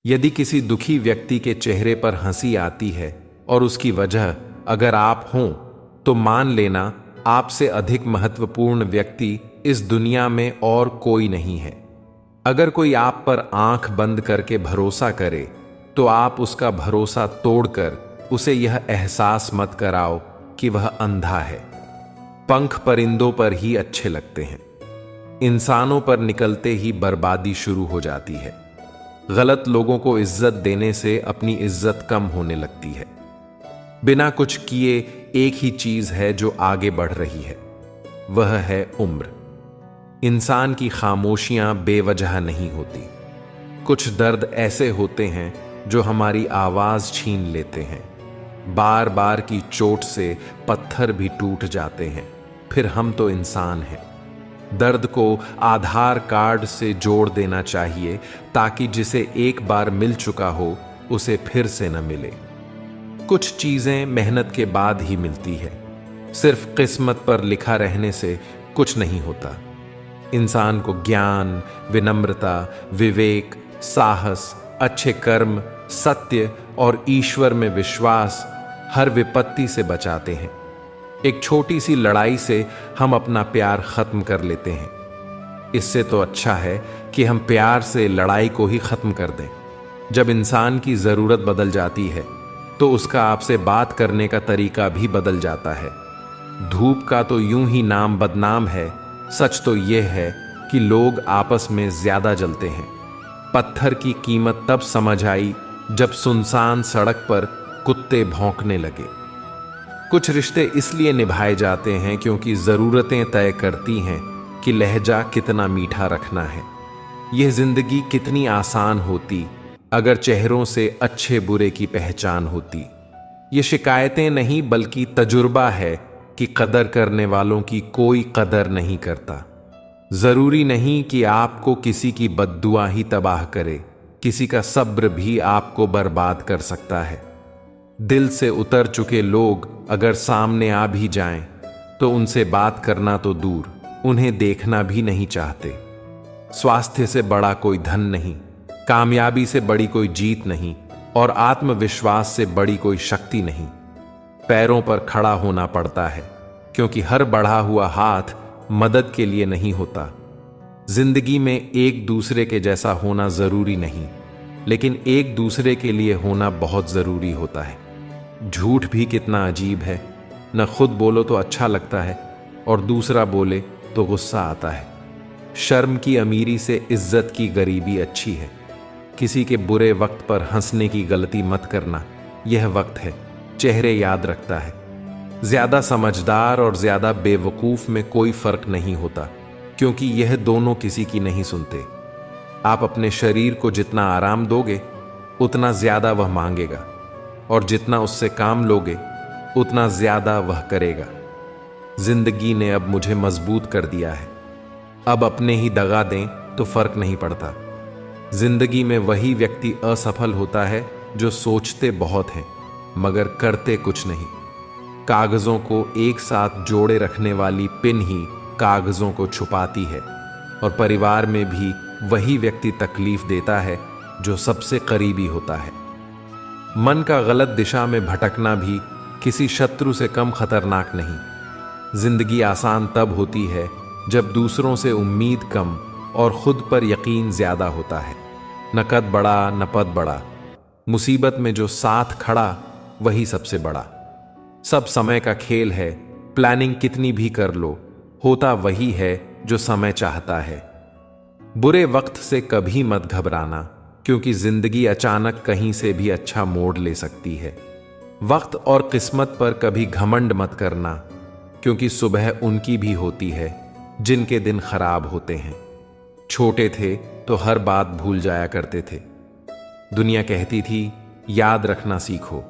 यदि किसी दुखी व्यक्ति के चेहरे पर हंसी आती है और उसकी वजह अगर आप हों, तो मान लेना आपसे अधिक महत्वपूर्ण व्यक्ति इस दुनिया में और कोई नहीं है। अगर कोई आप पर आंख बंद करके भरोसा करे, तो आप उसका भरोसा तोड़कर उसे यह एहसास मत कराओ कि वह अंधा है। पंख परिंदों पर ही अच्छे लगते हैं, इंसानों पर निकलते ही बर्बादी शुरू हो जाती है। गलत लोगों को इज्जत देने से अपनी इज्जत कम होने लगती है। बिना कुछ किए एक ही चीज है जो आगे बढ़ रही है, वह है उम्र। इंसान की खामोशियां बेवजह नहीं होती। कुछ दर्द ऐसे होते हैं जो हमारी आवाज छीन लेते हैं। बार बार की चोट से पत्थर भी टूट जाते हैं, फिर हम तो इंसान हैं। दर्द को आधार कार्ड से जोड़ देना चाहिए, ताकि जिसे एक बार मिल चुका हो उसे फिर से न मिले। कुछ चीजें मेहनत के बाद ही मिलती है। सिर्फ किस्मत पर लिखा रहने से कुछ नहीं होता। इंसान को ज्ञान, विनम्रता, विवेक, साहस, अच्छे कर्म, सत्य और ईश्वर में विश्वास हर विपत्ति से बचाते हैं। एक छोटी सी लड़ाई से हम अपना प्यार खत्म कर लेते हैं। इससे तो अच्छा है कि हम प्यार से लड़ाई को ही खत्म कर दें। जब इंसान की जरूरत बदल जाती है, तो उसका आपसे बात करने का तरीका भी बदल जाता है। धूप का तो यूं ही नाम बदनाम है। सच तो यह है कि लोग आपस में ज्यादा जलते हैं। पत्थर की कीमत तब समझ आई जब सुनसान सड़क पर कुत्ते भौंकने लगे। कुछ रिश्ते इसलिए निभाए जाते हैं क्योंकि जरूरतें तय करती हैं कि लहजा कितना मीठा रखना है। यह जिंदगी कितनी आसान होती अगर चेहरों से अच्छे बुरे की पहचान होती। ये शिकायतें नहीं बल्कि तजुर्बा है कि कदर करने वालों की कोई कदर नहीं करता। जरूरी नहीं कि आपको किसी की बद्दुआ ही तबाह करे, किसी का सब्र भी आपको बर्बाद कर सकता है। दिल से उतर चुके लोग अगर सामने आ भी जाएं, तो उनसे बात करना तो दूर, उन्हें देखना भी नहीं चाहते। स्वास्थ्य से बड़ा कोई धन नहीं, कामयाबी से बड़ी कोई जीत नहीं और आत्मविश्वास से बड़ी कोई शक्ति नहीं। पैरों पर खड़ा होना पड़ता है, क्योंकि हर बढ़ा हुआ हाथ मदद के लिए नहीं होता। जिंदगी में एक दूसरे के जैसा होना जरूरी नहीं, लेकिन एक दूसरे के लिए होना बहुत जरूरी होता है। झूठ भी कितना अजीब है, न खुद बोलो तो अच्छा लगता है और दूसरा बोले तो गुस्सा आता है। शर्म की अमीरी से इज्जत की गरीबी अच्छी है। किसी के बुरे वक्त पर हंसने की गलती मत करना, यह वक्त है, चेहरे याद रखता है। ज्यादा समझदार और ज्यादा बेवकूफ में कोई फर्क नहीं होता, क्योंकि यह दोनों किसी की नहीं सुनते। आप अपने शरीर को जितना आराम दोगे, उतना ज्यादा वह मांगेगा, और जितना उससे काम लोगे, उतना ज्यादा वह करेगा। जिंदगी ने अब मुझे मजबूत कर दिया है। अब अपने ही दगा दें तो फर्क नहीं पड़ता। जिंदगी में वही व्यक्ति असफल होता है जो सोचते बहुत हैं मगर करते कुछ नहीं। कागजों को एक साथ जोड़े रखने वाली पिन ही कागजों को छुपाती है, और परिवार में भी वही व्यक्ति तकलीफ देता है जो सबसे करीबी होता है। मन का गलत दिशा में भटकना भी किसी शत्रु से कम खतरनाक नहीं। जिंदगी आसान तब होती है जब दूसरों से उम्मीद कम और खुद पर यकीन ज्यादा होता है। न कद बड़ा न पद बड़ा, मुसीबत में जो साथ खड़ा वही सबसे बड़ा। सब समय का खेल है, प्लानिंग कितनी भी कर लो, होता वही है जो समय चाहता है। बुरे वक्त से कभी मत घबराना, क्योंकि जिंदगी अचानक कहीं से भी अच्छा मोड़ ले सकती है। वक्त और किस्मत पर कभी घमंड मत करना, क्योंकि सुबह उनकी भी होती है जिनके दिन खराब होते हैं। छोटे थे तो हर बात भूल जाया करते थे। दुनिया कहती थी याद रखना सीखो।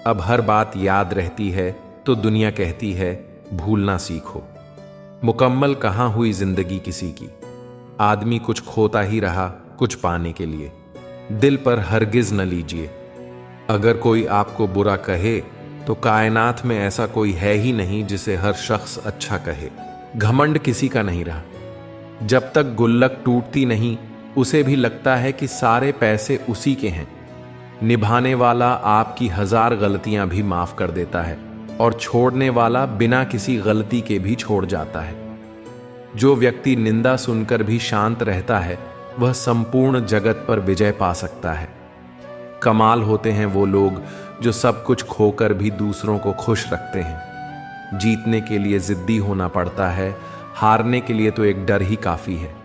अब हर बात याद रहती है तो दुनिया कहती है भूलना सीखो। मुकम्मल कहाँ हुई जिंदगी किसी की। आदमी कुछ खोता ही रहा कुछ पाने के लिए। दिल पर हरगिज न लीजिए। अगर कोई आपको बुरा कहे तो कायनात में ऐसा कोई है ही नहीं जिसे हर शख्स अच्छा कहे। घमंड किसी का नहीं रहा। जब तक गुल्लक टूटती नहीं उसे भी लगता है कि सारे पैसे उसी के हैं। निभाने वाला आपकी 1000 गलतियां भी माफ कर देता है और छोड़ने वाला बिना किसी गलती के भी छोड़ जाता है। जो व्यक्ति निंदा सुनकर भी शांत रहता है वह संपूर्ण जगत पर विजय पा सकता है। कमाल होते हैं वो लोग जो सब कुछ खोकर भी दूसरों को खुश रखते हैं। जीतने के लिए जिद्दी होना पड़ता है, हारने के लिए तो एक डर ही काफी है।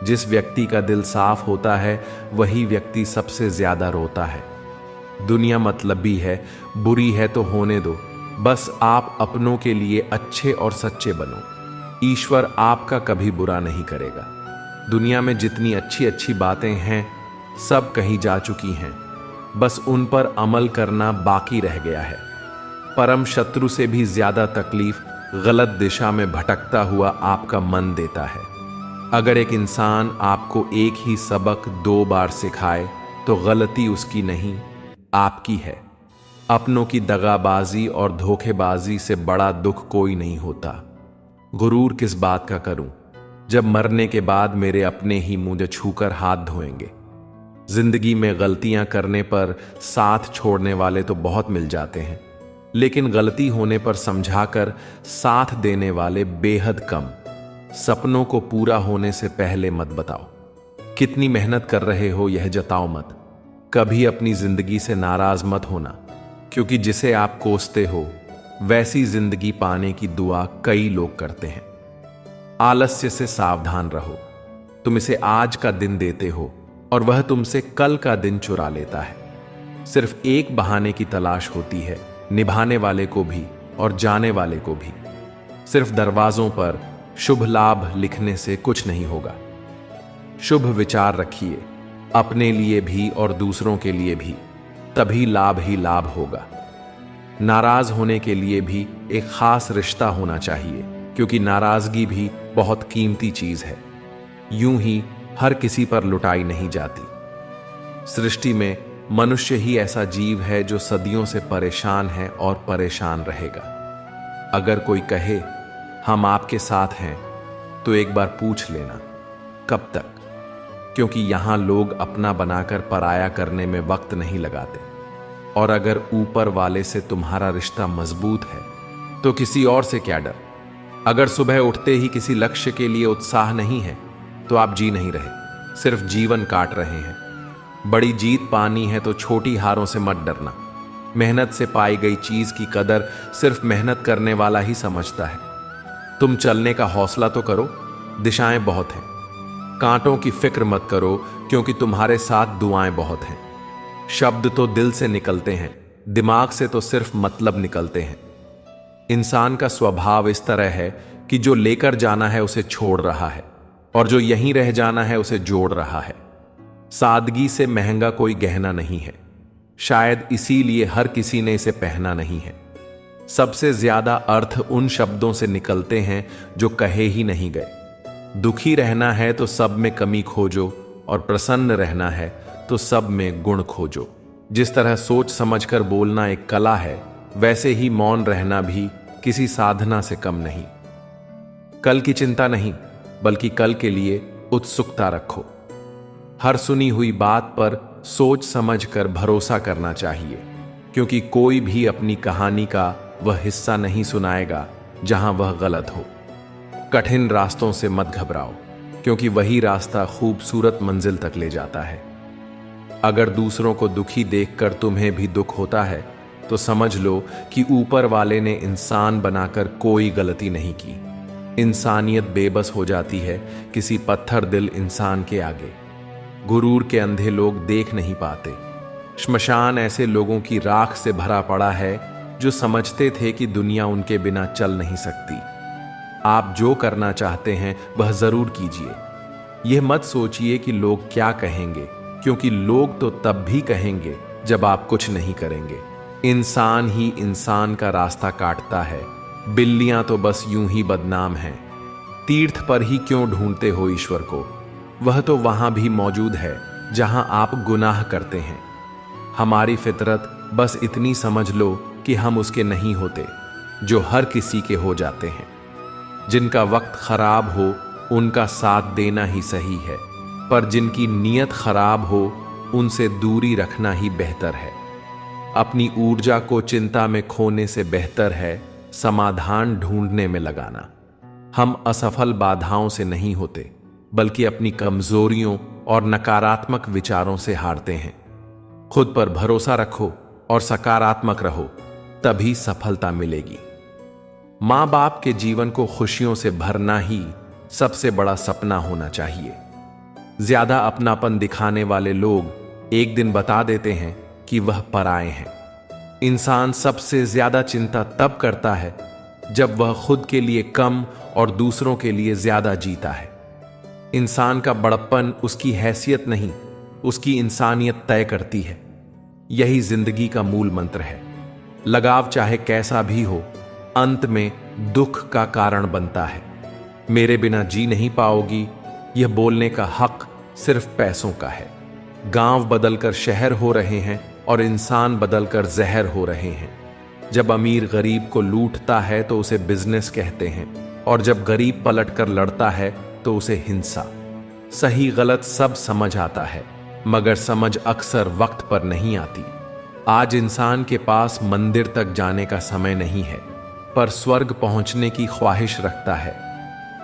जिस व्यक्ति का दिल साफ होता है वही व्यक्ति सबसे ज्यादा रोता है। दुनिया मतलबी है, बुरी है तो होने दो, बस आप अपनों के लिए अच्छे और सच्चे बनो। ईश्वर आपका कभी बुरा नहीं करेगा। दुनिया में जितनी अच्छी अच्छी बातें हैं सब कहीं जा चुकी हैं, बस उन पर अमल करना बाकी रह गया है। परम शत्रु से भी ज्यादा तकलीफ गलत दिशा में भटकता हुआ आपका मन देता है। अगर एक इंसान आपको एक ही सबक 2 बार सिखाए तो गलती उसकी नहीं, आपकी है। अपनों की दगाबाजी और धोखेबाजी से बड़ा दुख कोई नहीं होता। गुरूर किस बात का करूं जब मरने के बाद मेरे अपने ही मुझे छूकर हाथ धोएंगे। जिंदगी में गलतियां करने पर साथ छोड़ने वाले तो बहुत मिल जाते हैं, लेकिन गलती होने पर समझाकर साथ देने वाले बेहद कम। सपनों को पूरा होने से पहले मत बताओ। कितनी मेहनत कर रहे हो यह जताओ मत। कभी अपनी जिंदगी से नाराज मत होना, क्योंकि जिसे आप कोसते हो वैसी जिंदगी पाने की दुआ कई लोग करते हैं। आलस्य से सावधान रहो। तुम इसे आज का दिन देते हो और वह तुमसे कल का दिन चुरा लेता है। सिर्फ एक बहाने की तलाश होती है, निभाने वाले को भी और जाने वाले को भी। सिर्फ दरवाजों पर शुभ लाभ लिखने से कुछ नहीं होगा। शुभ विचार रखिए, अपने लिए भी और दूसरों के लिए भी, तभी लाभ ही लाभ होगा। नाराज होने के लिए भी एक खास रिश्ता होना चाहिए, क्योंकि नाराजगी भी बहुत कीमती चीज है। यूं ही हर किसी पर लुटाई नहीं जाती। सृष्टि में मनुष्य ही ऐसा जीव है जो सदियों से परेशान है और परेशान रहेगा। अगर कोई कहे हम आपके साथ हैं तो एक बार पूछ लेना कब तक, क्योंकि यहां लोग अपना बनाकर पराया करने में वक्त नहीं लगाते। और अगर ऊपर वाले से तुम्हारा रिश्ता मजबूत है तो किसी और से क्या डर। अगर सुबह उठते ही किसी लक्ष्य के लिए उत्साह नहीं है तो आप जी नहीं रहे, सिर्फ जीवन काट रहे हैं। बड़ी जीत पानी है तो छोटी हारों से मत डरना। मेहनत से पाई गई चीज की कदर सिर्फ मेहनत करने वाला ही समझता है। तुम चलने का हौसला तो करो, दिशाएं बहुत हैं। कांटों की फिक्र मत करो, क्योंकि तुम्हारे साथ दुआएं बहुत हैं। शब्द तो दिल से निकलते हैं, दिमाग से तो सिर्फ मतलब निकलते हैं। इंसान का स्वभाव इस तरह है कि जो लेकर जाना है उसे छोड़ रहा है और जो यहीं रह जाना है उसे जोड़ रहा है। सादगी से महंगा कोई गहना नहीं है, शायद इसीलिए हर किसी ने इसे पहना नहीं है। सबसे ज्यादा अर्थ उन शब्दों से निकलते हैं जो कहे ही नहीं गए। दुखी रहना है तो सब में कमी खोजो, और प्रसन्न रहना है तो सब में गुण खोजो। जिस तरह सोच समझकर बोलना एक कला है, वैसे ही मौन रहना भी किसी साधना से कम नहीं। कल की चिंता नहीं, बल्कि कल के लिए उत्सुकता रखो। हर सुनी हुई बात पर सोच समझकर भरोसा करना चाहिए, क्योंकि कोई भी अपनी कहानी का वह हिस्सा नहीं सुनाएगा जहां वह गलत हो। कठिन रास्तों से मत घबराओ, क्योंकि वही रास्ता खूबसूरत मंजिल तक ले जाता है। अगर दूसरों को दुखी देखकर तुम्हें भी दुख होता है तो समझ लो कि ऊपर वाले ने इंसान बनाकर कोई गलती नहीं की। इंसानियत बेबस हो जाती है किसी पत्थर दिल इंसान के आगे। गुरूर के अंधे लोग देख नहीं पाते। श्मशान ऐसे लोगों की राख से भरा पड़ा है जो समझते थे कि दुनिया उनके बिना चल नहीं सकती। आप जो करना चाहते हैं वह जरूर कीजिए। यह मत सोचिए कि लोग क्या कहेंगे, क्योंकि लोग तो तब भी कहेंगे जब आप कुछ नहीं करेंगे। इंसान ही इंसान का रास्ता काटता है, बिल्लियां तो बस यूं ही बदनाम हैं। तीर्थ पर ही क्यों ढूंढते हो ईश्वर को? वह तो वहां भी मौजूद है जहां आप गुनाह करते हैं। हमारी फितरत बस इतनी समझ लो कि हम उसके नहीं होते, जो हर किसी के हो जाते हैं। जिनका वक्त खराब हो उनका साथ देना ही सही है। पर जिनकी नीयत खराब हो उनसे दूरी रखना ही बेहतर है। अपनी ऊर्जा को चिंता में खोने से बेहतर है समाधान ढूंढने में लगाना। हम असफल बाधाओं से नहीं होते, बल्कि अपनी कमजोरियों और नकारात्मक विचारों से हारते हैं। खुद पर भरोसा रखो और सकारात्मक रहो, तभी सफलता मिलेगी। मां बाप के जीवन को खुशियों से भरना ही सबसे बड़ा सपना होना चाहिए। ज्यादा अपनापन दिखाने वाले लोग एक दिन बता देते हैं कि वह पराए हैं। इंसान सबसे ज्यादा चिंता तब करता है जब वह खुद के लिए कम और दूसरों के लिए ज्यादा जीता है। इंसान का बड़प्पन उसकी हैसियत नहीं, उसकी इंसानियत तय करती है। यही जिंदगी का मूल मंत्र है। लगाव चाहे कैसा भी हो, अंत में दुख का कारण बनता है। मेरे बिना जी नहीं पाओगी, यह बोलने का हक सिर्फ पैसों का है। गांव बदलकर शहर हो रहे हैं और इंसान बदलकर जहर हो रहे हैं। जब अमीर गरीब को लूटता है तो उसे बिजनेस कहते हैं, और जब गरीब पलटकर लड़ता है तो उसे हिंसा। सही गलत सब समझ आता है, मगर समझ अक्सर वक्त पर नहीं आती। आज इंसान के पास मंदिर तक जाने का समय नहीं है, पर स्वर्ग पहुंचने की ख्वाहिश रखता है।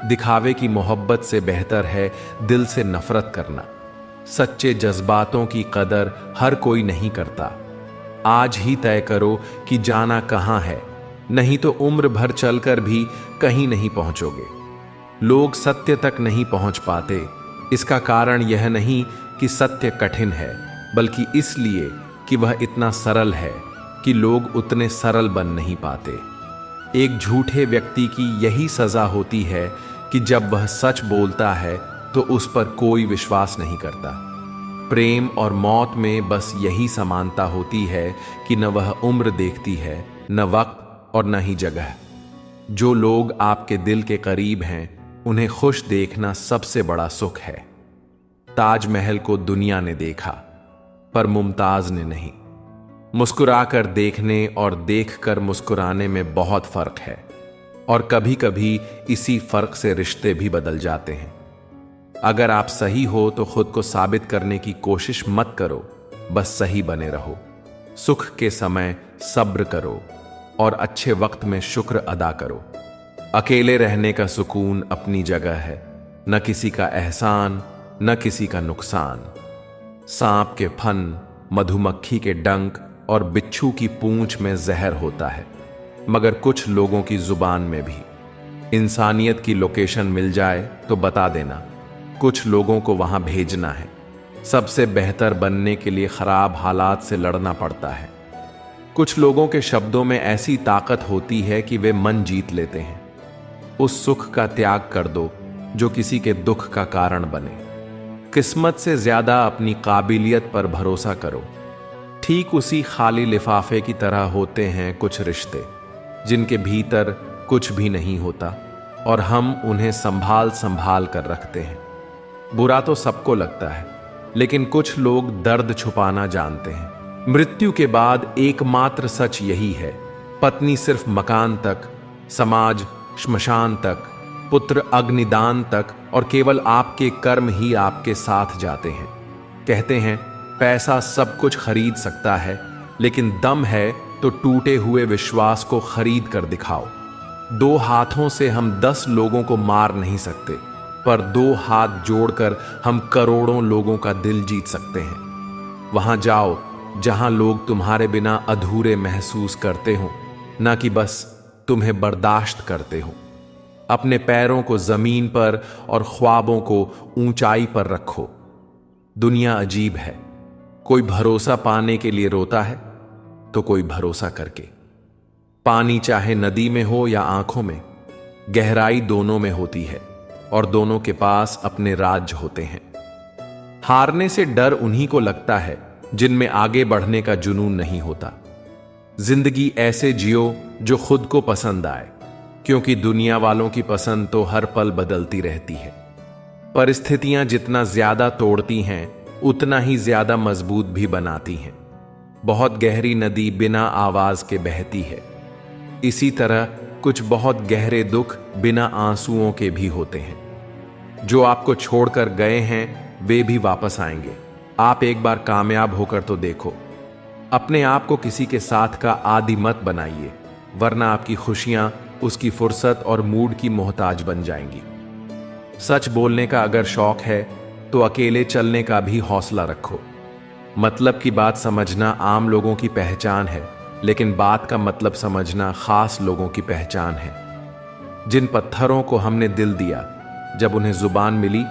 दिखावे की मोहब्बत से बेहतर है दिल से नफरत करना। सच्चे जज्बातों की कदर हर कोई नहीं करता। आज ही तय करो कि जाना कहां है, नहीं तो उम्र भर चलकर भी कहीं नहीं पहुंचोगे। लोग सत्य तक नहीं पहुंच पाते, इसका कारण यह नहीं कि सत्य कठिन है, बल्कि इसलिए कि वह इतना सरल है कि लोग उतने सरल बन नहीं पाते। एक झूठे व्यक्ति की यही सजा होती है कि जब वह सच बोलता है तो उस पर कोई विश्वास नहीं करता। प्रेम और मौत में बस यही समानता होती है कि न वह उम्र देखती है, न वक्त और न ही जगह। जो लोग आपके दिल के करीब हैं, उन्हें खुश देखना सबसे बड़ा सुख है। ताजमहल को दुनिया ने देखा, पर मुमताज ने नहीं। मुस्कुराकर देखने और देखकर मुस्कुराने में बहुत फर्क है, और कभी कभी इसी फर्क से रिश्ते भी बदल जाते हैं। अगर आप सही हो तो खुद को साबित करने की कोशिश मत करो, बस सही बने रहो। सुख के समय सब्र करो और अच्छे वक्त में शुक्र अदा करो। अकेले रहने का सुकून अपनी जगह है, न किसी का एहसान न किसी का नुकसान। सांप के फन, मधुमक्खी के डंक और बिच्छू की पूंछ में जहर होता है, मगर कुछ लोगों की जुबान में भी। इंसानियत की लोकेशन मिल जाए तो बता देना, कुछ लोगों को वहां भेजना है। सबसे बेहतर बनने के लिए खराब हालात से लड़ना पड़ता है। कुछ लोगों के शब्दों में ऐसी ताकत होती है कि वे मन जीत लेते हैं। उस सुख का त्याग कर दो जो किसी के दुख का कारण बने। किस्मत से ज्यादा अपनी काबिलियत पर भरोसा करो। ठीक उसी खाली लिफाफे की तरह होते हैं कुछ रिश्ते, जिनके भीतर कुछ भी नहीं होता और हम उन्हें संभाल संभाल कर रखते हैं। बुरा तो सबको लगता है, लेकिन कुछ लोग दर्द छुपाना जानते हैं। मृत्यु के बाद एकमात्र सच यही है, पत्नी सिर्फ मकान तक, समाज श्मशान तक, पुत्र अग्निदान तक, और केवल आपके कर्म ही आपके साथ जाते हैं। कहते हैं पैसा सब कुछ खरीद सकता है, लेकिन दम है तो टूटे हुए विश्वास को खरीद कर दिखाओ। 2 हाथों से हम 10 लोगों को मार नहीं सकते, पर 2 हाथ जोड़कर हम करोड़ों लोगों का दिल जीत सकते हैं। वहां जाओ जहां लोग तुम्हारे बिना अधूरे महसूस करते हो, ना कि बस तुम्हें बर्दाश्त करते हो। अपने पैरों को जमीन पर और ख्वाबों को ऊंचाई पर रखो। दुनिया अजीब है, कोई भरोसा पाने के लिए रोता है तो कोई भरोसा करके। पानी चाहे नदी में हो या आंखों में, गहराई दोनों में होती है और दोनों के पास अपने राज होते हैं। हारने से डर उन्हीं को लगता है जिनमें आगे बढ़ने का जुनून नहीं होता। जिंदगी ऐसे जियो जो खुद को पसंद आए, क्योंकि दुनिया वालों की पसंद तो हर पल बदलती रहती है। परिस्थितियां जितना ज्यादा तोड़ती हैं, उतना ही ज्यादा मजबूत भी बनाती हैं। बहुत गहरी नदी बिना आवाज के बहती है। इसी तरह कुछ बहुत गहरे दुख बिना आंसुओं के भी होते हैं। जो आपको छोड़कर गए हैं वे भी वापस आएंगे। आप एक बार कामयाब होकर तो देखो। अपने आप को किसी के साथ का आदी मत बनाइए, वरना आपकी खुशियां उसकी फुर्सत और मूड की मोहताज बन जाएंगी। सच बोलने का अगर शौक है तो अकेले चलने का भी हौसला रखो। मतलब की बात समझना आम लोगों की पहचान है, लेकिन बात का मतलब समझना खास लोगों की पहचान है। जिन पत्थरों को हमने दिल दिया, जब उन्हें जुबान मिली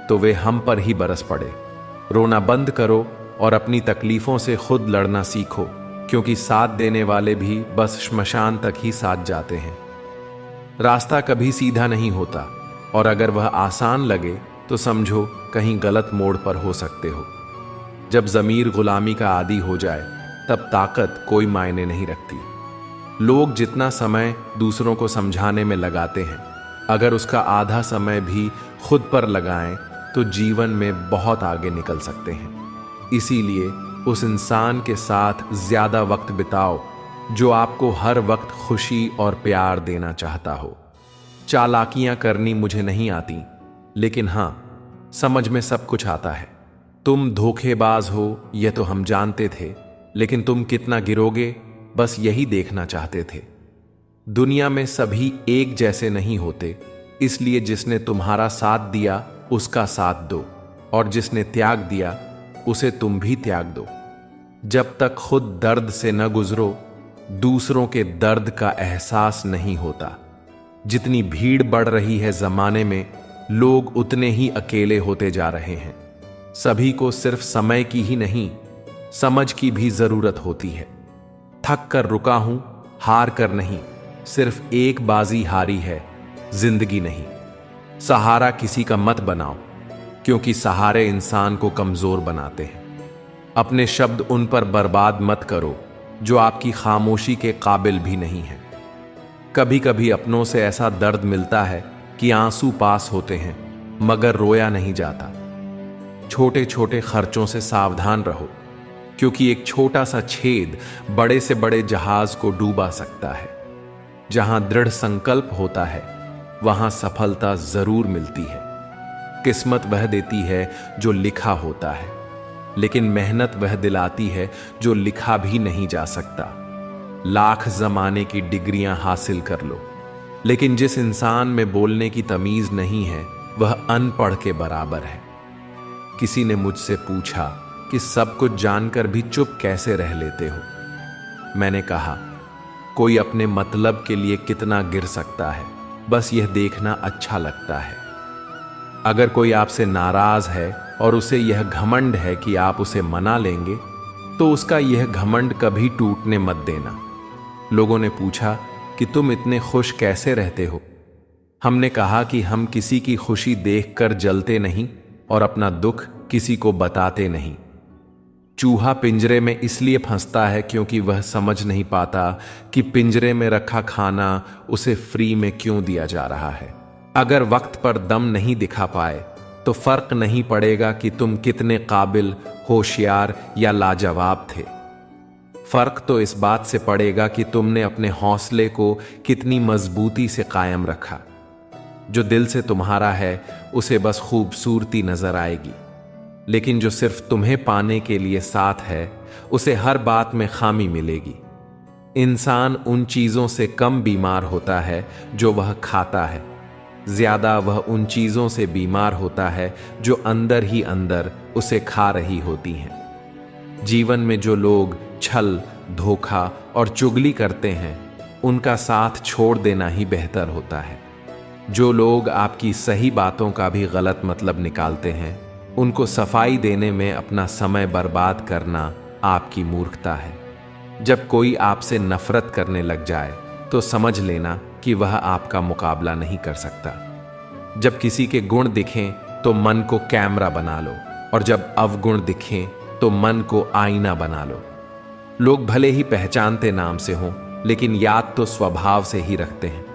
तो वे हम पर ही बरस पड़े। रोना बंद करो और अपनी तकलीफों से खुद लड़ना सीखो, क्योंकि साथ देने वाले भी बस श्मशान तक ही साथ जाते हैं। रास्ता कभी सीधा नहीं होता, और अगर वह आसान लगे तो समझो कहीं गलत मोड़ पर हो सकते हो। जब ज़मीर गुलामी का आदी हो जाए तब ताकत कोई मायने नहीं रखती। लोग जितना समय दूसरों को समझाने में लगाते हैं, अगर उसका आधा समय भी खुद पर लगाएं तो जीवन में बहुत आगे निकल सकते हैं। इसीलिए उस इंसान के साथ ज्यादा वक्त बिताओ जो आपको हर वक्त खुशी और प्यार देना चाहता हो। चालाकियां करनी मुझे नहीं आती, लेकिन हां, समझ में सब कुछ आता है। तुम धोखेबाज हो यह तो हम जानते थे, लेकिन तुम कितना गिरोगे बस यही देखना चाहते थे। दुनिया में सभी एक जैसे नहीं होते, इसलिए जिसने तुम्हारा साथ दिया उसका साथ दो, और जिसने त्याग दिया उसे तुम भी त्याग दो। जब तक खुद दर्द से न गुजरो, दूसरों के दर्द का एहसास नहीं होता। जितनी भीड़ बढ़ रही है जमाने में, लोग उतने ही अकेले होते जा रहे हैं। सभी को सिर्फ समय की ही नहीं, समझ की भी जरूरत होती है। थक कर रुका हूं, हार कर नहीं, सिर्फ एक बाजी हारी है, जिंदगी नहीं। सहारा किसी का मत बनाओ, क्योंकि सहारे इंसान को कमजोर बनाते हैं। अपने शब्द उन पर बर्बाद मत करो जो आपकी खामोशी के काबिल भी नहीं है। कभी कभी अपनों से ऐसा दर्द मिलता है कि आंसू पास होते हैं मगर रोया नहीं जाता। छोटे छोटे खर्चों से सावधान रहो, क्योंकि एक छोटा सा छेद बड़े से बड़े जहाज को डूबा सकता है। जहां दृढ़ संकल्प होता है वहां सफलता जरूर मिलती है। किस्मत वह देती है जो लिखा होता है, लेकिन मेहनत वह दिलाती है जो लिखा भी नहीं जा सकता। लाख जमाने की डिग्रियां हासिल कर लो, लेकिन जिस इंसान में बोलने की तमीज नहीं है वह अनपढ़ के बराबर है। किसी ने मुझसे पूछा कि सब कुछ जानकर भी चुप कैसे रह लेते हो। मैंने कहा, कोई अपने मतलब के लिए कितना गिर सकता है, बस यह देखना अच्छा लगता है। अगर कोई आपसे नाराज है और उसे यह घमंड है कि आप उसे मना लेंगे, तो उसका यह घमंड कभी टूटने मत देना। लोगों ने पूछा कि तुम इतने खुश कैसे रहते हो। हमने कहा कि हम किसी की खुशी देखकर जलते नहीं और अपना दुख किसी को बताते नहीं। चूहा पिंजरे में इसलिए फंसता है क्योंकि वह समझ नहीं पाता कि पिंजरे में रखा खाना उसे फ्री में क्यों दिया जा रहा है। अगर वक्त पर दम नहीं दिखा पाए तो फर्क नहीं पड़ेगा कि तुम कितने काबिल, होशियार या लाजवाब थे। फर्क तो इस बात से पड़ेगा कि तुमने अपने हौसले को कितनी मजबूती से कायम रखा। जो दिल से तुम्हारा है उसे बस खूबसूरती नजर आएगी, लेकिन जो सिर्फ तुम्हें पाने के लिए साथ है उसे हर बात में खामी मिलेगी। इंसान उन चीजों से कम बीमार होता है जो वह खाता है, ज्यादा वह उन चीजों से बीमार होता है जो अंदर ही अंदर उसे खा रही होती हैं। जीवन में जो लोग छल, धोखा और चुगली करते हैं उनका साथ छोड़ देना ही बेहतर होता है। जो लोग आपकी सही बातों का भी गलत मतलब निकालते हैं उनको सफाई देने में अपना समय बर्बाद करना आपकी मूर्खता है। जब कोई आपसे नफरत करने लग जाए तो समझ लेना कि वह आपका मुकाबला नहीं कर सकता। जब किसी के गुण दिखें तो मन को कैमरा बना लो, और जब अवगुण दिखें तो मन को आईना बना लो। लोग भले ही पहचानते नाम से हों, लेकिन याद तो स्वभाव से ही रखते हैं।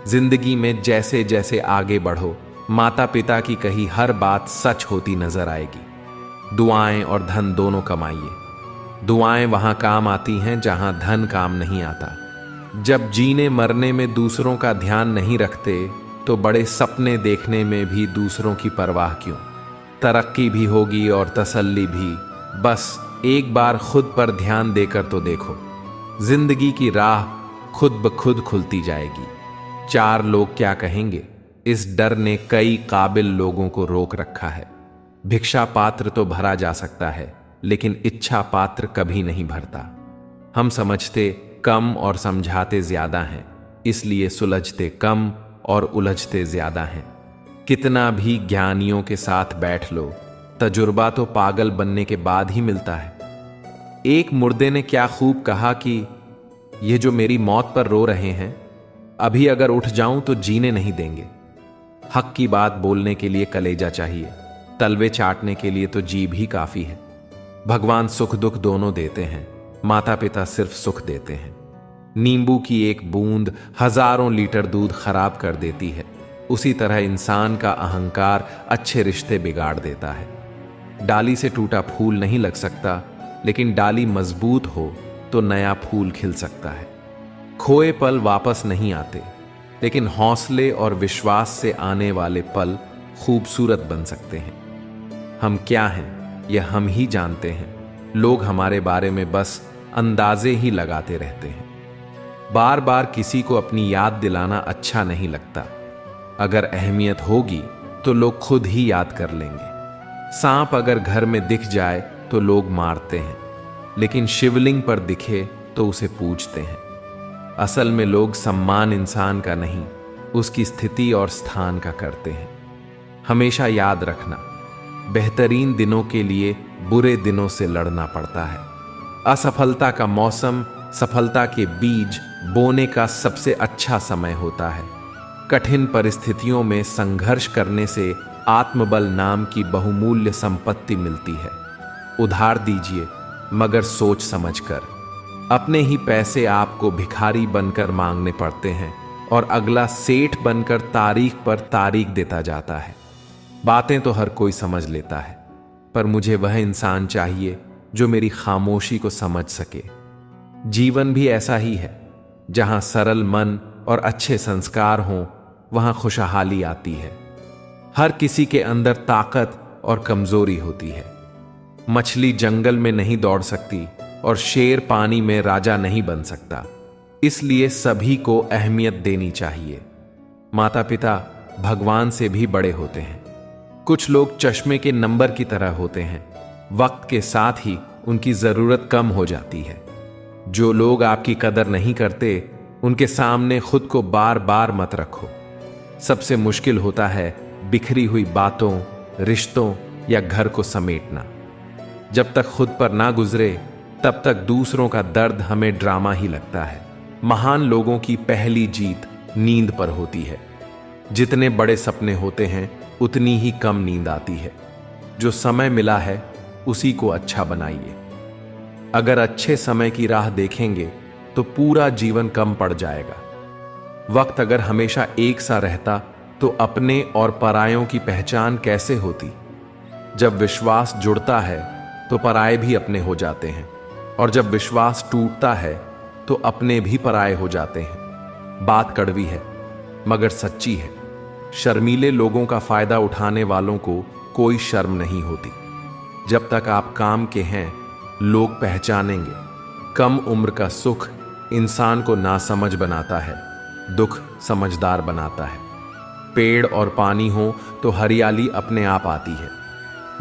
जिंदगी में जैसे जैसे आगे बढ़ो, माता पिता की कही हर बात सच होती नजर आएगी। दुआएं और धन दोनों कमाइए। दुआएं वहां काम आती हैं जहां धन काम नहीं आता। जब जीने मरने में दूसरों का ध्यान नहीं रखते तो बड़े सपने देखने में भी दूसरों की परवाह क्यों। तरक्की भी होगी और तसल्ली भी। बस एक बार खुद पर ध्यान देकर तो देखो, जिंदगी की राह खुद ब खुद खुलती जाएगी। चार लोग क्या कहेंगे, इस डर ने कई काबिल लोगों को रोक रखा है। भिक्षा पात्र तो भरा जा सकता है, लेकिन इच्छा पात्र कभी नहीं भरता। हम समझते कम और समझाते ज्यादा हैं, इसलिए सुलझते कम और उलझते ज्यादा हैं। कितना भी ज्ञानियों के साथ बैठ लो, तजुर्बा तो पागल बनने के बाद ही मिलता है। एक मुर्दे ने क्या खूब कहा कि ये जो मेरी मौत पर रो रहे हैं, अभी अगर उठ जाऊं तो जीने नहीं देंगे। हक की बात बोलने के लिए कलेजा चाहिए, तलवे चाटने के लिए तो जीभ ही काफी है। भगवान सुख दुख दोनों देते हैं, माता पिता सिर्फ सुख देते हैं। नींबू की एक बूंद हजारों लीटर दूध खराब कर देती है, उसी तरह इंसान का अहंकार अच्छे रिश्ते बिगाड़ देता है। डाली से टूटा फूल नहीं लग सकता, लेकिन डाली मजबूत हो तो नया फूल खिल सकता है। खोए पल वापस नहीं आते, लेकिन हौसले और विश्वास से आने वाले पल खूबसूरत बन सकते हैं। हम क्या हैं यह हम ही जानते हैं, लोग हमारे बारे में बस अंदाजे ही लगाते रहते हैं। बार बार किसी को अपनी याद दिलाना अच्छा नहीं लगता। अगर अहमियत होगी तो लोग खुद ही याद कर लेंगे। सांप अगर घर में दिख जाए तो लोग मारते हैं, लेकिन शिवलिंग पर दिखे तो उसे पूजते हैं। असल में लोग सम्मान इंसान का नहीं, उसकी स्थिति और स्थान का करते हैं। हमेशा याद रखना, बेहतरीन दिनों के लिए बुरे दिनों से लड़ना पड़ता है। असफलता का मौसम सफलता के बीज बोने का सबसे अच्छा समय होता है। कठिन परिस्थितियों में संघर्ष करने से आत्मबल नाम की बहुमूल्य संपत्ति मिलती है। उधार दीजिए, मगर सोच समझकर। अपने ही पैसे आपको भिखारी बनकर मांगने पड़ते हैं और अगला सेठ बनकर तारीख पर तारीख देता जाता है। बातें तो हर कोई समझ लेता है, पर मुझे वह इंसान चाहिए जो मेरी खामोशी को समझ सके। जीवन भी ऐसा ही है, जहां सरल मन और अच्छे संस्कार हों, वहां खुशहाली आती है। हर किसी के अंदर ताकत और कमजोरी होती है। मछली जंगल में नहीं दौड़ सकती और शेर पानी में राजा नहीं बन सकता, इसलिए सभी को अहमियत देनी चाहिए। माता पिता भगवान से भी बड़े होते हैं। कुछ लोग चश्मे के नंबर की तरह होते हैं, वक्त के साथ ही उनकी जरूरत कम हो जाती है। जो लोग आपकी कदर नहीं करते, उनके सामने खुद को बार बार मत रखो। सबसे मुश्किल होता है बिखरी हुई बातों, रिश्तों या घर को समेटना। जब तक खुद पर ना गुजरे, तब तक दूसरों का दर्द हमें ड्रामा ही लगता है। महान लोगों की पहली जीत नींद पर होती है। जितने बड़े सपने होते हैं, उतनी ही कम नींद आती है। जो समय मिला है, उसी को अच्छा बनाइए। अगर अच्छे समय की राह देखेंगे तो पूरा जीवन कम पड़ जाएगा। वक्त अगर हमेशा एक सा रहता तो अपने और परायों की पहचान कैसे होती। जब विश्वास जुड़ता है तो पराये भी अपने हो जाते हैं, और जब विश्वास टूटता है तो अपने भी पराये हो जाते हैं। बात कड़वी है मगर सच्ची है। शर्मीले लोगों का फायदा उठाने वालों को कोई शर्म नहीं होती। जब तक आप काम के हैं, लोग पहचानेंगे। कम उम्र का सुख इंसान को नासमझ बनाता है, दुख समझदार बनाता है। पेड़ और पानी हो तो हरियाली अपने आप आती है।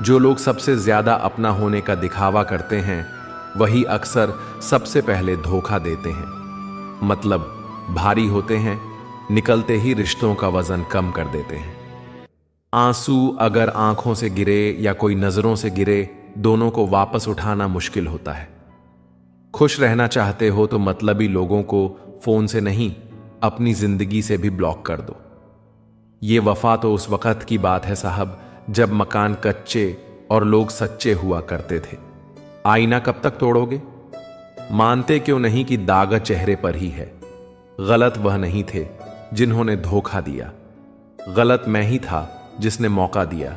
जो लोग सबसे ज्यादा अपना होने का दिखावा करते हैं, वही अक्सर सबसे पहले धोखा देते हैं। मतलब भारी होते हैं, निकलते ही रिश्तों का वजन कम कर देते हैं। आंसू अगर आंखों से गिरे या कोई नजरों से गिरे, दोनों को वापस उठाना मुश्किल होता है। खुश रहना चाहते हो तो मतलबी लोगों को फोन से नहीं, अपनी जिंदगी से भी ब्लॉक कर दो। ये वफा तो उस वक्त की बात है साहब, जब मकान कच्चे और लोग सच्चे हुआ करते थे। आईना कब तक तोड़ोगे? मानते क्यों नहीं कि दाग चेहरे पर ही है। गलत वह नहीं थे जिन्होंने धोखा दिया, गलत मैं ही था जिसने मौका दिया।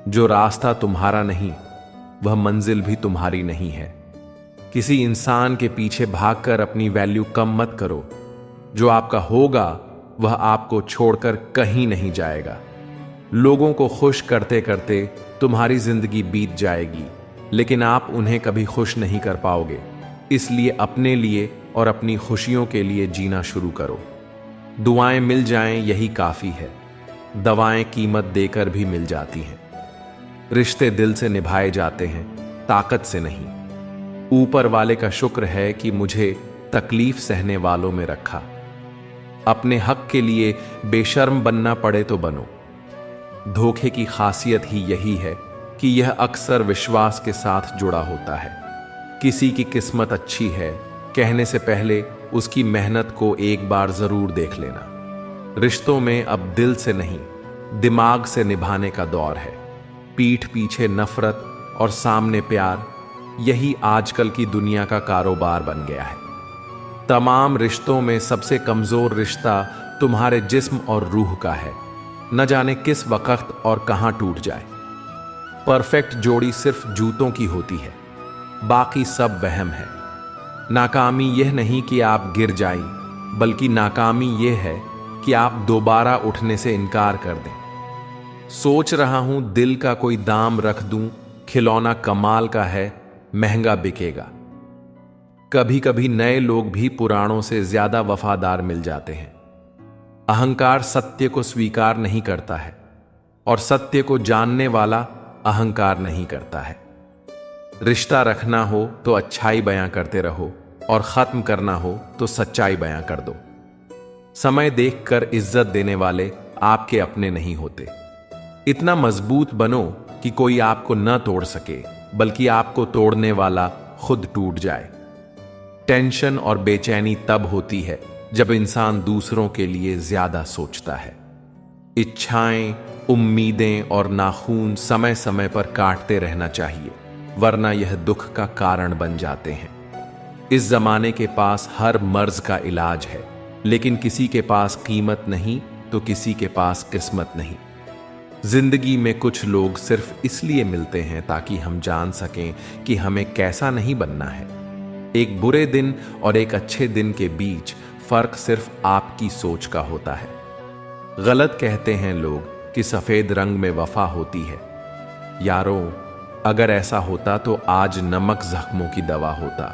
जो रास्ता तुम्हारा नहीं, वह मंजिल भी तुम्हारी नहीं है। किसी इंसान के पीछे भागकर अपनी वैल्यू कम मत करो। जो आपका होगा वह आपको छोड़कर कहीं नहीं जाएगा। लोगों को खुश करते करते तुम्हारी जिंदगी बीत जाएगी, लेकिन आप उन्हें कभी खुश नहीं कर पाओगे। इसलिए अपने लिए और अपनी खुशियों के लिए जीना शुरू करो। दुआएं मिल जाएं यही काफी है, दवाएं कीमत देकर भी मिल जाती हैं। रिश्ते दिल से निभाए जाते हैं, ताकत से नहीं। ऊपर वाले का शुक्र है कि मुझे तकलीफ सहने वालों में रखा। अपने हक के लिए बेशर्म बनना पड़े तो बनो। धोखे की खासियत ही यही है कि यह अक्सर विश्वास के साथ जुड़ा होता है। किसी की किस्मत अच्छी है कहने से पहले उसकी मेहनत को एक बार जरूर देख लेना। रिश्तों में अब दिल से नहीं, दिमाग से निभाने का दौर है। पीठ पीछे नफरत और सामने प्यार, यही आजकल की दुनिया का कारोबार बन गया है। तमाम रिश्तों में सबसे कमजोर रिश्ता तुम्हारे जिस्म और रूह का है। न जाने किस वक्त और कहां टूट जाए। परफेक्ट जोड़ी सिर्फ जूतों की होती है, बाकी सब वहम है। नाकामी यह नहीं कि आप गिर जाएं, बल्कि नाकामी यह है कि आप दोबारा उठने से इनकार कर दें। सोच रहा हूं दिल का कोई दाम रख दूं, खिलौना कमाल का है, महंगा बिकेगा। कभी कभी नए लोग भी पुराणों से ज्यादा वफादार मिल जाते हैं। अहंकार सत्य को स्वीकार नहीं करता है और सत्य को जानने वाला अहंकार नहीं करता है। रिश्ता रखना हो तो अच्छाई बयां करते रहो और खत्म करना हो तो सच्चाई बयां कर दो। समय देखकर इज्जत देने वाले आपके अपने नहीं होते। इतना मजबूत बनो कि कोई आपको न तोड़ सके, बल्कि आपको तोड़ने वाला खुद टूट जाए। टेंशन और बेचैनी तब होती है जब इंसान दूसरों के लिए ज्यादा सोचता है। इच्छाएं, उम्मीदें और नाखून समय समय पर काटते रहना चाहिए, वरना यह दुख का कारण बन जाते हैं। इस जमाने के पास हर मर्ज का इलाज है, लेकिन किसी के पास कीमत नहीं तो किसी के पास किस्मत नहीं। जिंदगी में कुछ लोग सिर्फ इसलिए मिलते हैं ताकि हम जान सकें कि हमें कैसा नहीं बनना है। एक बुरे दिन और एक अच्छे दिन के बीच फर्क सिर्फ आपकी सोच का होता है। गलत कहते हैं लोग कि सफेद रंग में वफा होती है। यारों, अगर ऐसा होता तो आज नमक जख्मों की दवा होता।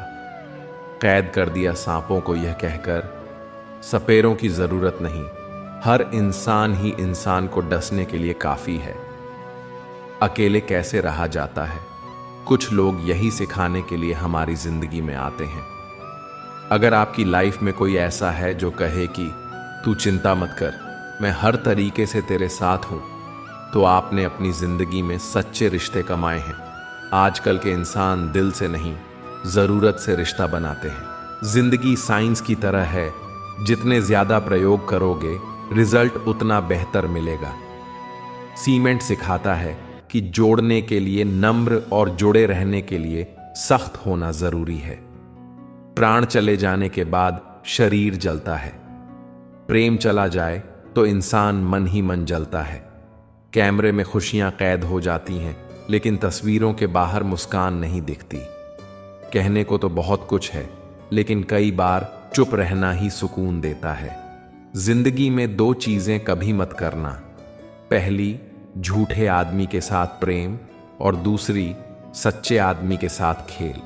कैद कर दिया सांपों को यह कहकर सपेरों की जरूरत नहीं, हर इंसान ही इंसान को डसने के लिए काफी है। अकेले कैसे रहा जाता है, कुछ लोग यही सिखाने के लिए हमारी जिंदगी में आते हैं। अगर आपकी लाइफ में कोई ऐसा है जो कहे कि तू चिंता मत कर, मैं हर तरीके से तेरे साथ हूं, तो आपने अपनी जिंदगी में सच्चे रिश्ते कमाए हैं। आजकल के इंसान दिल से नहीं, जरूरत से रिश्ता बनाते हैं। जिंदगी साइंस की तरह है, जितने ज्यादा प्रयोग करोगे रिजल्ट उतना बेहतर मिलेगा। सीमेंट सिखाता है कि जोड़ने के लिए नम्र और जुड़े रहने के लिए सख्त होना जरूरी है। प्राण चले जाने के बाद शरीर जलता है। प्रेम चला जाए तो इंसान मन ही मन जलता है। कैमरे में खुशियां कैद हो जाती हैं, लेकिन तस्वीरों के बाहर मुस्कान नहीं दिखती। कहने को तो बहुत कुछ है, लेकिन कई बार चुप रहना ही सुकून देता है। जिंदगी में दो चीजें कभी मत करना। पहली, झूठे आदमी के साथ प्रेम, और दूसरी, सच्चे आदमी के साथ खेल।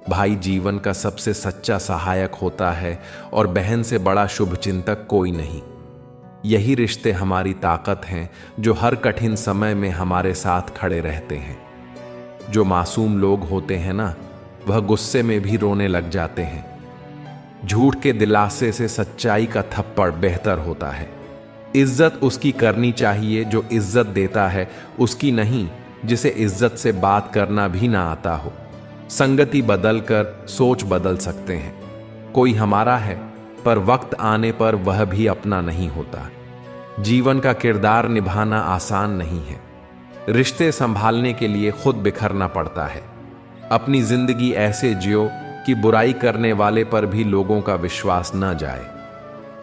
भाई जीवन का सबसे सच्चा सहायक होता है और बहन से बड़ा शुभचिंतक कोई नहीं। यही रिश्ते हमारी ताकत हैं जो हर कठिन समय में हमारे साथ खड़े रहते हैं। जो मासूम लोग होते हैं ना, वह गुस्से में भी रोने लग जाते हैं। झूठ के दिलासे से सच्चाई का थप्पड़ बेहतर होता है। इज्जत उसकी करनी चाहिए जो इज्जत देता है, उसकी नहीं जिसे इज्जत से बात करना भी ना आता हो। संगति बदलकर सोच बदल सकते हैं। कोई हमारा है, पर वक्त आने पर वह भी अपना नहीं होता। जीवन का किरदार निभाना आसान नहीं है। रिश्ते संभालने के लिए खुद बिखरना पड़ता है। अपनी जिंदगी ऐसे जियो कि बुराई करने वाले पर भी लोगों का विश्वास न जाए।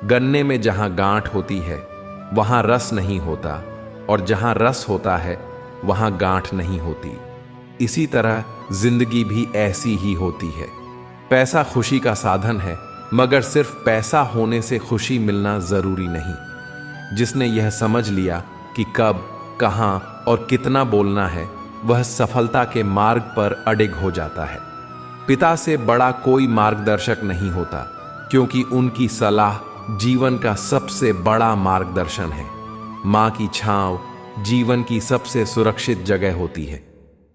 गन्ने में जहां गांठ होती है वहां रस नहीं होता, और जहां रस होता है वहां गांठ नहीं होती। इसी तरह जिंदगी भी ऐसी ही होती है। पैसा खुशी का साधन है, मगर सिर्फ पैसा होने से खुशी मिलना जरूरी नहीं। जिसने यह समझ लिया कि कब, कहां और कितना बोलना है, वह सफलता के मार्ग पर अडिग हो जाता है। पिता से बड़ा कोई मार्गदर्शक नहीं होता, क्योंकि उनकी सलाह जीवन का सबसे बड़ा मार्गदर्शन है। मां की छांव जीवन की सबसे सुरक्षित जगह होती है।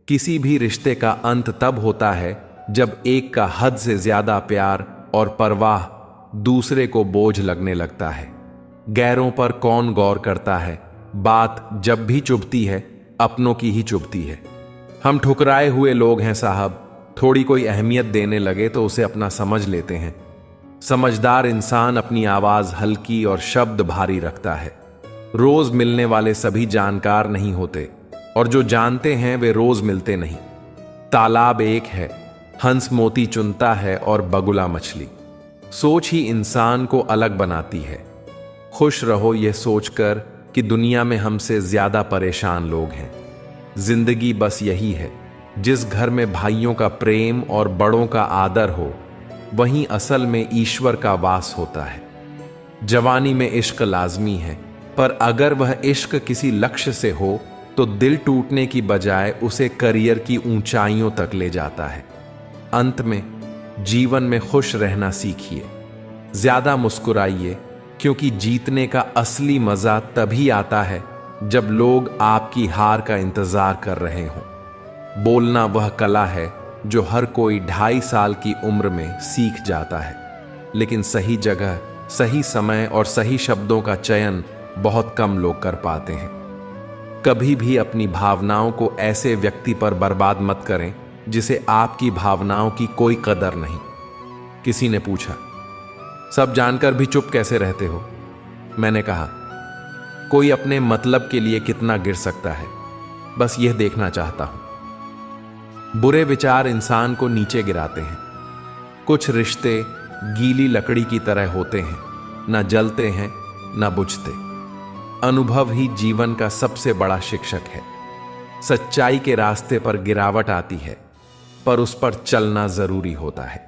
किसी भी रिश्ते का अंत तब होता है जब एक का हद से ज्यादा प्यार और परवाह दूसरे को बोझ लगने लगता है। गैरों पर कौन गौर करता है, बात जब भी चुभती है अपनों की ही चुभती है। हम ठुकराए हुए लोग हैं साहब, थोड़ी कोई अहमियत देने लगे तो उसे अपना समझ लेते हैं। समझदार इंसान अपनी आवाज हल्की और शब्द भारी रखता है। रोज मिलने वाले सभी जानकार नहीं होते, और जो जानते हैं वे रोज मिलते नहीं। तालाब एक है, हंस मोती चुनता है और बगुला मछली। सोच ही इंसान को अलग बनाती है। खुश रहो ये सोचकर कि दुनिया में हमसे ज्यादा परेशान लोग हैं। जिंदगी बस यही है, जिस घर में भाइयों का प्रेम और बड़ों का आदर हो, वहीं असल में ईश्वर का वास होता है। जवानी में इश्क लाजमी है, पर अगर वह इश्क किसी लक्ष्य से हो तो दिल टूटने की बजाय उसे करियर की ऊंचाइयों तक ले जाता है। अंत में जीवन में खुश रहना सीखिए, ज्यादा मुस्कुराइए, क्योंकि जीतने का असली मजा तभी आता है जब लोग आपकी हार का इंतजार कर रहे हों। बोलना वह कला है जो हर कोई 2.5 साल की उम्र में सीख जाता है, लेकिन सही जगह, सही समय और सही शब्दों का चयन बहुत कम लोग कर पाते हैं। कभी भी अपनी भावनाओं को ऐसे व्यक्ति पर बर्बाद मत करें जिसे आपकी भावनाओं की कोई कदर नहीं। किसी ने पूछा, सब जानकर भी चुप कैसे रहते हो? मैंने कहा, कोई अपने मतलब के लिए कितना गिर सकता है, बस यह देखना चाहता हूं। बुरे विचार इंसान को नीचे गिराते हैं। कुछ रिश्ते गीली लकड़ी की तरह होते हैं, न जलते हैं न बुझते। अनुभव ही जीवन का सबसे बड़ा शिक्षक है। सच्चाई के रास्ते पर गिरावट आती है, पर उस पर चलना जरूरी होता है।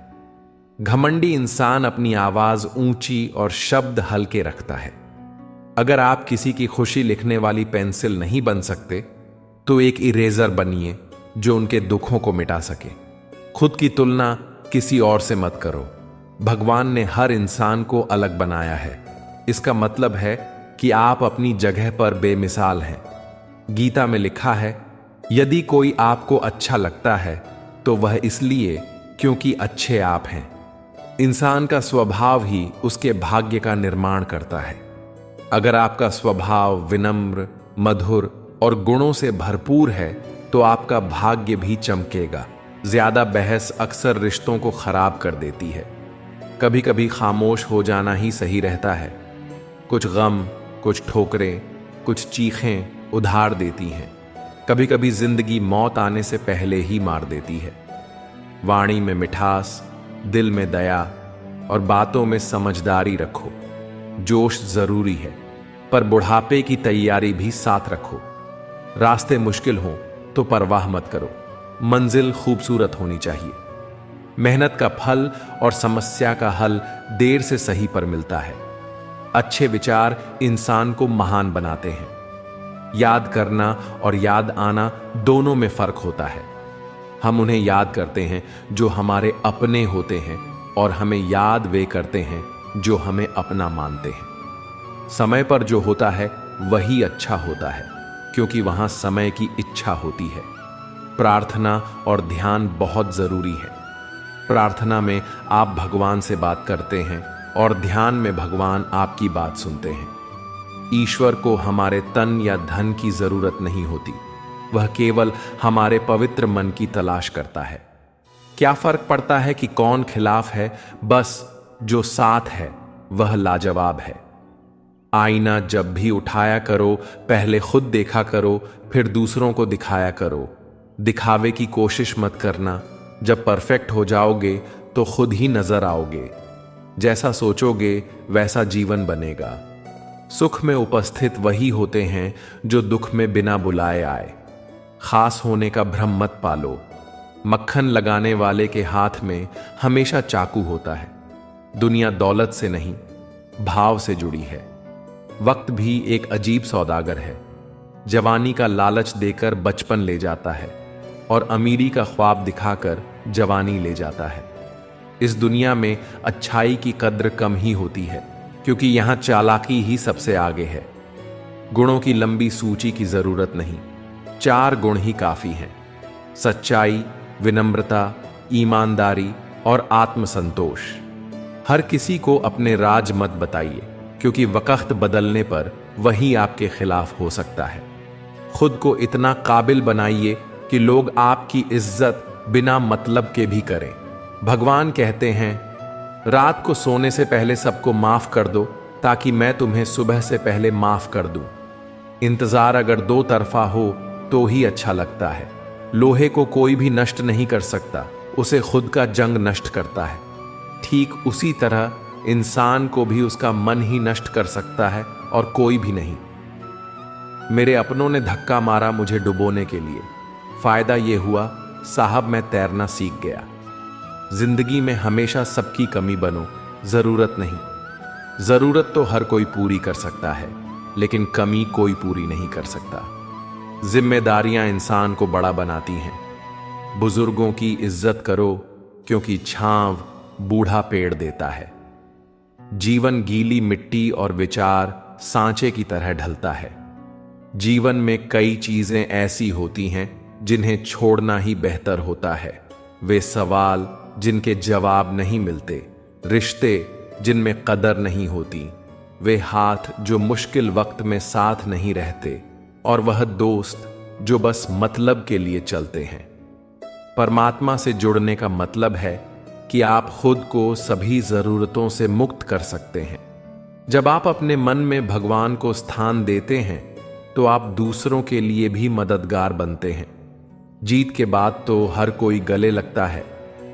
घमंडी इंसान अपनी आवाज ऊंची और शब्द हल्के रखता है। अगर आप किसी की खुशी लिखने वाली पेंसिल नहीं बन सकते, तो एक इरेजर बनिए जो उनके दुखों को मिटा सके। खुद की तुलना किसी और से मत करो। भगवान ने हर इंसान को अलग बनाया है। इसका मतलब है कि आप अपनी जगह पर बेमिसाल हैं। गीता में लिखा है, यदि कोई आपको अच्छा लगता है तो वह इसलिए क्योंकि अच्छे आप हैं। इंसान का स्वभाव ही उसके भाग्य का निर्माण करता है। अगर आपका स्वभाव विनम्र, मधुर और गुणों से भरपूर है तो आपका भाग्य भी चमकेगा। ज्यादा बहस अक्सर रिश्तों को खराब कर देती है। कभी कभी खामोश हो जाना ही सही रहता है। कुछ गम, कुछ ठोकरें, कुछ चीखें उधार देती हैं। कभी कभी जिंदगी मौत आने से पहले ही मार देती है। वाणी में मिठास, दिल में दया और बातों में समझदारी रखो। जोश जरूरी है, पर बुढ़ापे की तैयारी भी साथ रखो। रास्ते मुश्किल हों तो परवाह मत करो, मंजिल खूबसूरत होनी चाहिए। मेहनत का फल और समस्या का हल देर से सही पर मिलता है। अच्छे विचार इंसान को महान बनाते हैं। याद करना और याद आना दोनों में फर्क होता है। हम उन्हें याद करते हैं जो हमारे अपने होते हैं, और हमें याद वे करते हैं जो हमें अपना मानते हैं। समय पर जो होता है वही अच्छा होता है, क्योंकि वहां समय की इच्छा होती है। प्रार्थना और ध्यान बहुत जरूरी है। प्रार्थना में आप भगवान से बात करते हैं और ध्यान में भगवान आपकी बात सुनते हैं। ईश्वर को हमारे तन या धन की जरूरत नहीं होती, वह केवल हमारे पवित्र मन की तलाश करता है। क्या फर्क पड़ता है कि कौन खिलाफ है, बस जो साथ है वह लाजवाब है। आईना जब भी उठाया करो, पहले खुद देखा करो, फिर दूसरों को दिखाया करो। दिखावे की कोशिश मत करना। जब परफेक्ट हो जाओगे तो खुद ही नजर आओगे। जैसा सोचोगे वैसा जीवन बनेगा। सुख में उपस्थित वही होते हैं जो दुख में बिना बुलाए आए। खास होने का भ्रम मत पालो। मक्खन लगाने वाले के हाथ में हमेशा चाकू होता है। दुनिया दौलत से नहीं, भाव से जुड़ी है। वक्त भी एक अजीब सौदागर है। जवानी का लालच देकर बचपन ले जाता है और अमीरी का ख्वाब दिखाकर जवानी ले जाता है। इस दुनिया में अच्छाई की कद्र कम ही होती है, क्योंकि यहां चालाकी ही सबसे आगे है। गुणों की लंबी सूची की जरूरत नहीं, 4 गुण ही काफी हैं: सच्चाई, विनम्रता, ईमानदारी और आत्मसंतोष। हर किसी को अपने राज मत बताइए, क्योंकि वक्त बदलने पर वही आपके खिलाफ हो सकता है। खुद को इतना काबिल बनाइए कि लोग आपकी इज्जत बिना मतलब के भी करें। भगवान कहते हैं, रात को सोने से पहले सबको माफ कर दो, ताकि मैं तुम्हें सुबह से पहले माफ कर दूं। इंतजार अगर 2 तरफा हो तो ही अच्छा लगता है। लोहे को कोई भी नष्ट नहीं कर सकता, उसे खुद का जंग नष्ट करता है। ठीक उसी तरह इंसान को भी उसका मन ही नष्ट कर सकता है और कोई भी नहीं। मेरे अपनों ने धक्का मारा मुझे डुबोने के लिए। फायदा यह हुआ, साहब मैं तैरना सीख गया। जिंदगी में हमेशा सबकी कमी बनो, जरूरत नहीं। जरूरत तो हर कोई पूरी कर सकता है, लेकिन कमी कोई पूरी नहीं कर सकता। जिम्मेदारियां इंसान को बड़ा बनाती हैं। बुजुर्गों की इज्जत करो, क्योंकि छांव बूढ़ा पेड़ देता है। जीवन गीली मिट्टी और विचार सांचे की तरह ढलता है। जीवन में कई चीजें ऐसी होती हैं जिन्हें छोड़ना ही बेहतर होता है। वे सवाल जिनके जवाब नहीं मिलते, रिश्ते जिनमें कदर नहीं होती, वे हाथ जो मुश्किल वक्त में साथ नहीं रहते, और वह दोस्त जो बस मतलब के लिए चलते हैं। परमात्मा से जुड़ने का मतलब है कि आप खुद को सभी जरूरतों से मुक्त कर सकते हैं। जब आप अपने मन में भगवान को स्थान देते हैं, तो आप दूसरों के लिए भी मददगार बनते हैं। जीत के बाद तो हर कोई गले लगता है,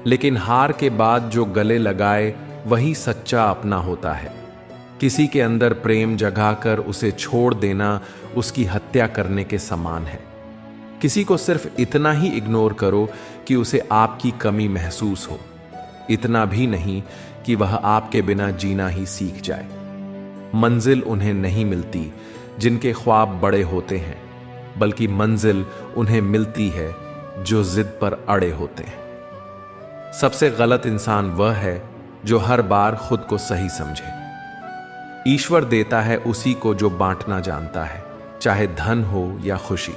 लेकिन हार के बाद जो गले लगाए वही सच्चा अपना होता है। किसी के अंदर प्रेम जगाकर उसे छोड़ देना उसकी हत्या करने के समान है। किसी को सिर्फ इतना ही इग्नोर करो कि उसे आपकी कमी महसूस हो, इतना भी नहीं कि वह आपके बिना जीना ही सीख जाए। मंजिल उन्हें नहीं मिलती जिनके ख्वाब बड़े होते हैं, बल्कि मंजिल उन्हें मिलती है जो जिद पर अड़े होते हैं। सबसे गलत इंसान वह है जो हर बार खुद को सही समझे। ईश्वर देता है उसी को जो बांटना जानता है, चाहे धन हो या खुशी।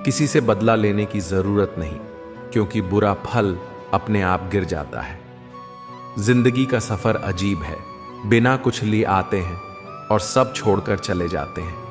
किसी से बदला लेने की जरूरत नहीं, क्योंकि बुरा फल अपने आप गिर जाता है। जिंदगी का सफर अजीब है, बिना कुछ लिए आते हैं और सब छोड़कर चले जाते हैं।